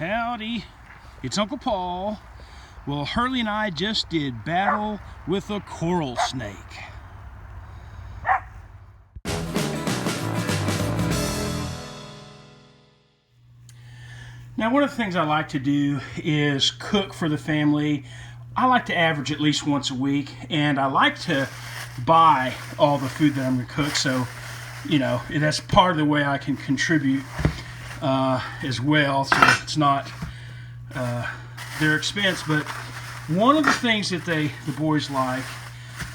Howdy, it's Uncle Paul. Well, Hurley and I just did battle with a coral snake. Now, one of the things I like to do is cook for the family. I like to average at least once a week, and I like to buy all the food that I'm going to cook, so, you know, that's part of the way I can contribute as well, so it's not their expense. But one of the things that the boys like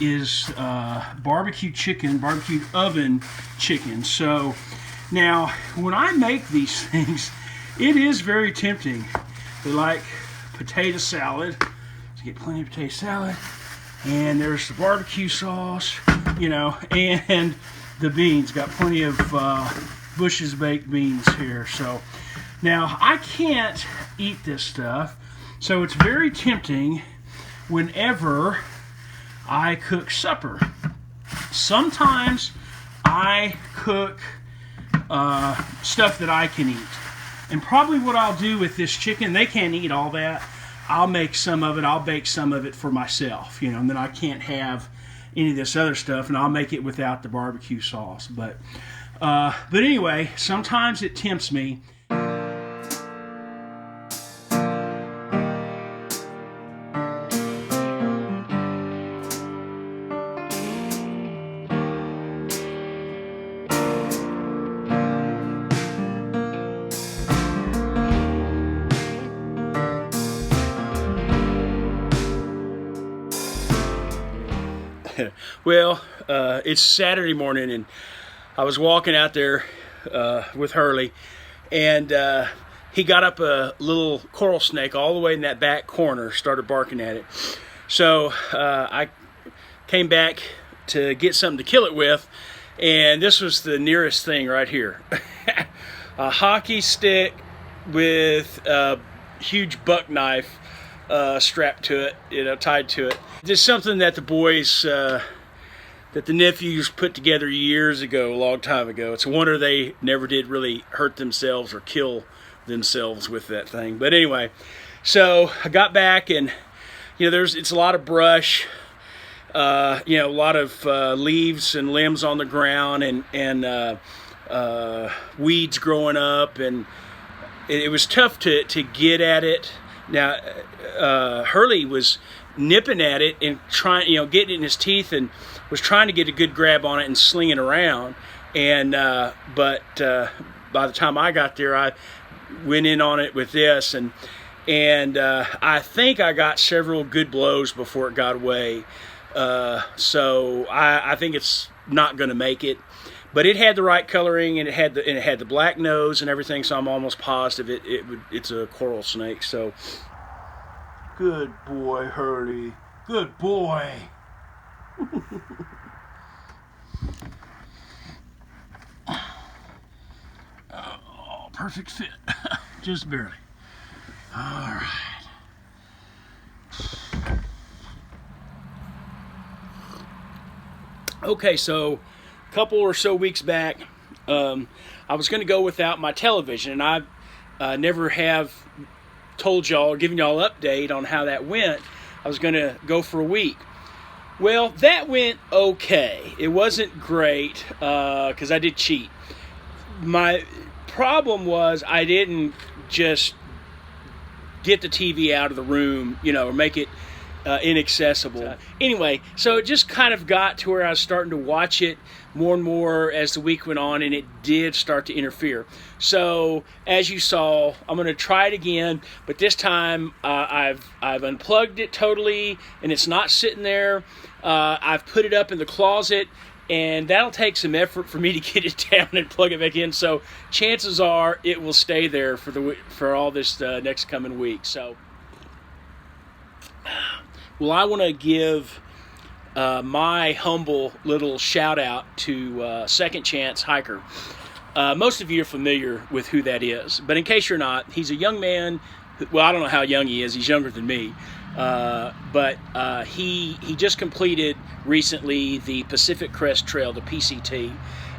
is barbecue chicken, barbecue oven chicken. So now when I make these things, it is very tempting. They like potato salad, so get plenty of potato salad, and there's the barbecue sauce, you know, and the beans. Got plenty of Bush's baked beans here. So now I can't eat this stuff, so it's very tempting whenever I cook supper. Sometimes I cook stuff that I can eat, and probably what I'll do with this chicken, they can't eat all that, I'll make some of it, I'll bake some of it for myself, you know, and then I can't have any of this other stuff, and I'll make it without the barbecue sauce. But anyway, sometimes it tempts me. Well, it's Saturday morning, and I was walking out there with Hurley, and he got up a little coral snake all the way in that back corner, started barking at it. So I came back to get something to kill it with, and this was the nearest thing right here. A hockey stick with a huge buck knife strapped to it, you know, tied to it. Just something that the boys, that the nephews put together years ago, a long time ago. It's a wonder they never did really hurt themselves or kill themselves with that thing. But anyway, so I got back, and you know, it's a lot of brush, you know, a lot of leaves and limbs on the ground, and weeds growing up, and it was tough to get at it. Now, Hurley was nipping at it and trying, you know, getting it in his teeth, and was trying to get a good grab on it and sling it around. And but by the time I got there, I went in on it with this, and I think I got several good blows before it got away. So I think it's not going to make it. But it had the right coloring, and it had the black nose and everything, so I'm almost positive it's a coral snake. So, good boy, Hurley. Good boy. Oh, perfect fit. Just barely. All right. Okay, so couple or so weeks back, I was going to go without my television, and I never have told y'all or given y'all an update on how that went. I was going to go for a week. Well, that went okay. It wasn't great because I did cheat. My problem was I didn't just get the TV out of the room, you know, or make it inaccessible. Anyway, so it just kind of got to where I was starting to watch it more and more as the week went on, and it did start to interfere. So as you saw, I'm going to try it again, but this time I've unplugged it totally, and it's not sitting there. I've put it up in the closet, and that'll take some effort for me to get it down and plug it back in. So chances are it will stay there for all this next coming week. So, well, I want to give my humble little shout out to Second Chance Hiker. Most of you are familiar with who that is, but in case you're not, he's a young man. Well, I don't know how young he is. He's younger than me. But he just completed recently the Pacific Crest Trail, the PCT,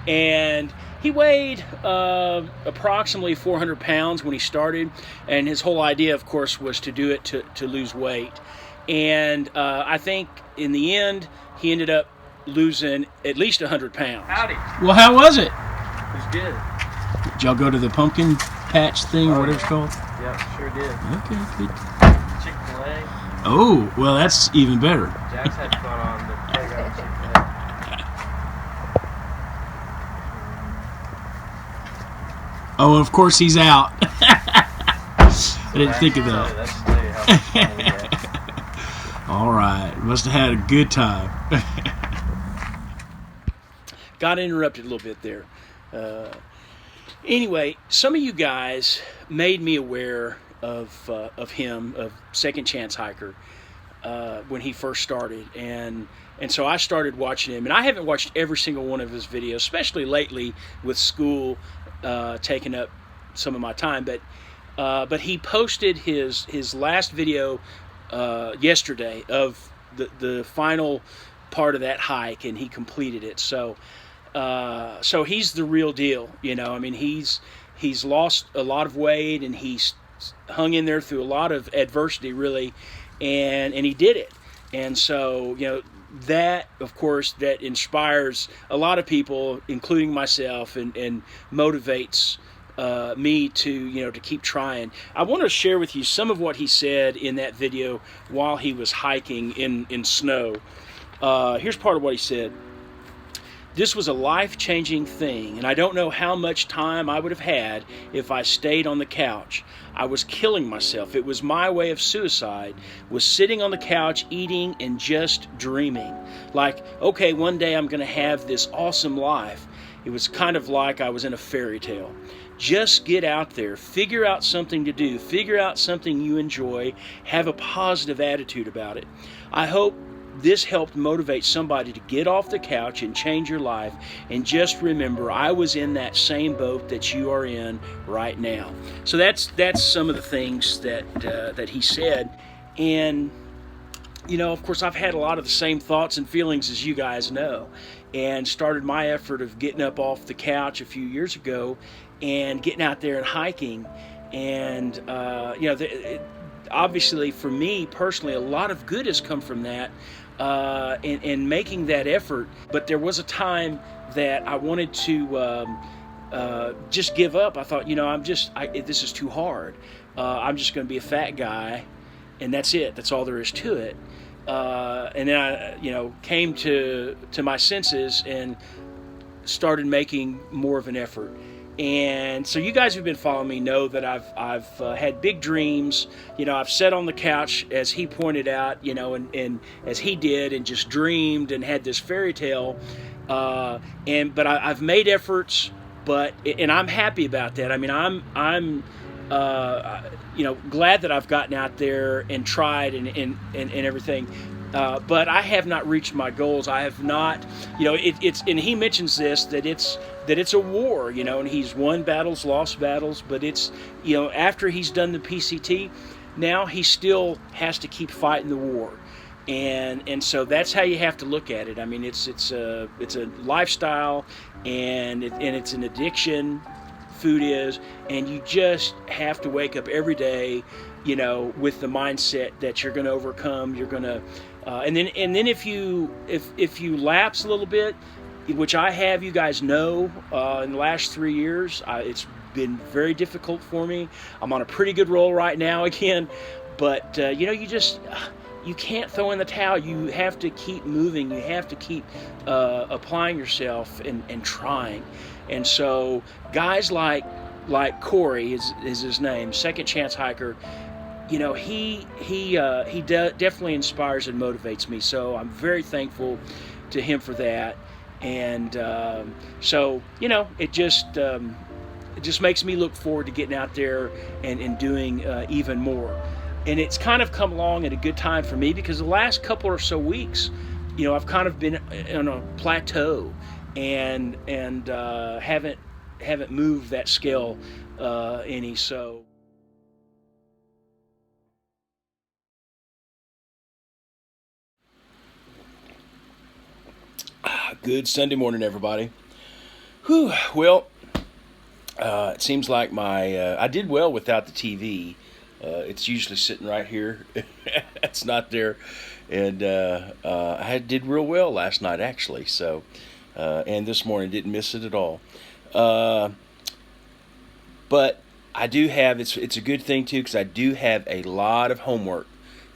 and he weighed approximately 400 pounds when he started, and his whole idea, of course, was to do it to lose weight. And I think in the end, he ended up losing at least 100 pounds. Howdy. Well, how was it? It was good. Did y'all go to the pumpkin patch thing or whatever it's called? Yep, sure did. Okay, good. Chick-fil-A. Oh, well, that's even better. Jax had fun on the playground at Chick-fil-A. Oh, of course he's out. I didn't think of that. That's to tell you how much fun we had. All right, must have had a good time. Got interrupted a little bit there. Anyway, some of you guys made me aware of him, of Second Chance Hiker, when he first started, and so I started watching him. And I haven't watched every single one of his videos, especially lately with school taking up some of my time. But he posted his last video yesterday of the final part of that hike, and he completed it. So he's the real deal, you know. I mean, he's lost a lot of weight, and he's hung in there through a lot of adversity, really, and he did it. And so, you know, that, of course, that inspires a lot of people, including myself, and motivates me to keep trying. I want to share with you some of what he said in that video while he was hiking in snow. Here's part of what he said. This was a life-changing thing, and I don't know how much time I would have had if I stayed on the couch. I was killing myself. It was my way of suicide, was sitting on the couch, eating, and just dreaming. Like, okay, one day I'm going to have this awesome life. It was kind of like I was in a fairy tale. Just get out there, figure out something to do, figure out something you enjoy, have a positive attitude about it. I hope this helped motivate somebody to get off the couch and change your life. And just remember, I was in that same boat that you are in right now. So that's some of the things that he said. And you know, of course, I've had a lot of the same thoughts and feelings as you guys know, and started my effort of getting up off the couch a few years ago and getting out there and hiking. And obviously for me personally, a lot of good has come from that, and making that effort. But there was a time that I wanted to just give up. I thought, this is too hard. I'm just going to be a fat guy, and that's it. That's all there is to it. And then I, came to my senses and started making more of an effort. And so you guys who've been following me know that I've had big dreams. I've sat on the couch, as he pointed out, and as he did, and just dreamed and had this fairy tale. But I've made efforts, and I'm happy about that. I mean, I'm glad that I've gotten out there and tried and everything. But I have not reached my goals. I have not, it's, and he mentions this, that it's a war, and he's won battles, lost battles, but it's, after he's done the PCT, now he still has to keep fighting the war. And so that's how you have to look at it. I mean, it's a lifestyle, and it's an addiction. Food is, and you just have to wake up every day, with the mindset that you're going to overcome. You're going to, and then if you lapse a little bit, which I have, you guys know, in the last 3 years, it's been very difficult for me. I'm on a pretty good roll right now again, but you can't throw in the towel. You have to keep moving. You have to keep applying yourself and trying. And so guys like Corey is his name, Second Chance Hiker, he definitely inspires and motivates me. So I'm very thankful to him for that. And so it just makes me look forward to getting out there and doing even more. And it's kind of come along at a good time for me, because the last couple or so weeks, I've kind of been on a plateau and haven't moved that scale any. So good Sunday morning, everybody. Well, It seems like my I did well without the TV. It's usually sitting right here. It's not there, and I did real well last night actually. So, and this morning didn't miss it at all. Uh, but I do have it's a good thing too because I do have a lot of homework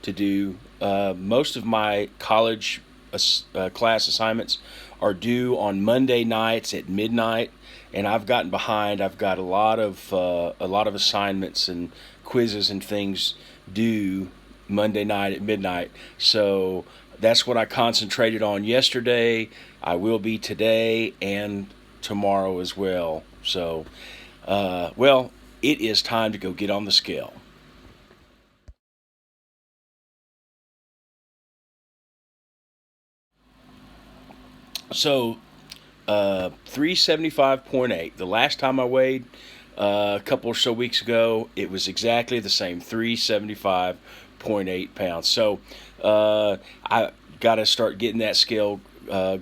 to do. Most of my college class assignments are due on Monday nights at midnight, and I've gotten behind. I've got a lot of assignments and quizzes and things due Monday night at midnight. So that's what I concentrated on yesterday. I will be today and tomorrow as well. So, well, it is time to go get on the scale. So 375.8. The last time I weighed a couple or so weeks ago, it was exactly the same, 375.8 pounds. So I got to start getting that scale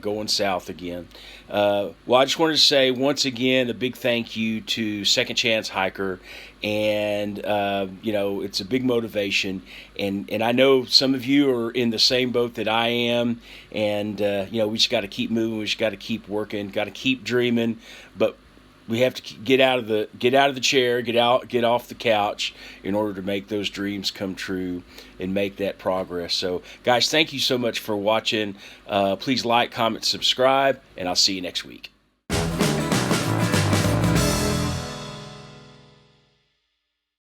going south again. Well, I just wanted to say once again a big thank you to Second Chance Hiker, and it's a big motivation, and I know some of you are in the same boat that I am, and we just got to keep moving, we just got to keep working, got to keep dreaming, but we have to get out of the chair, get off the couch in order to make those dreams come true and make that progress. So, guys, thank you so much for watching. Please like, comment, subscribe, and I'll see you next week.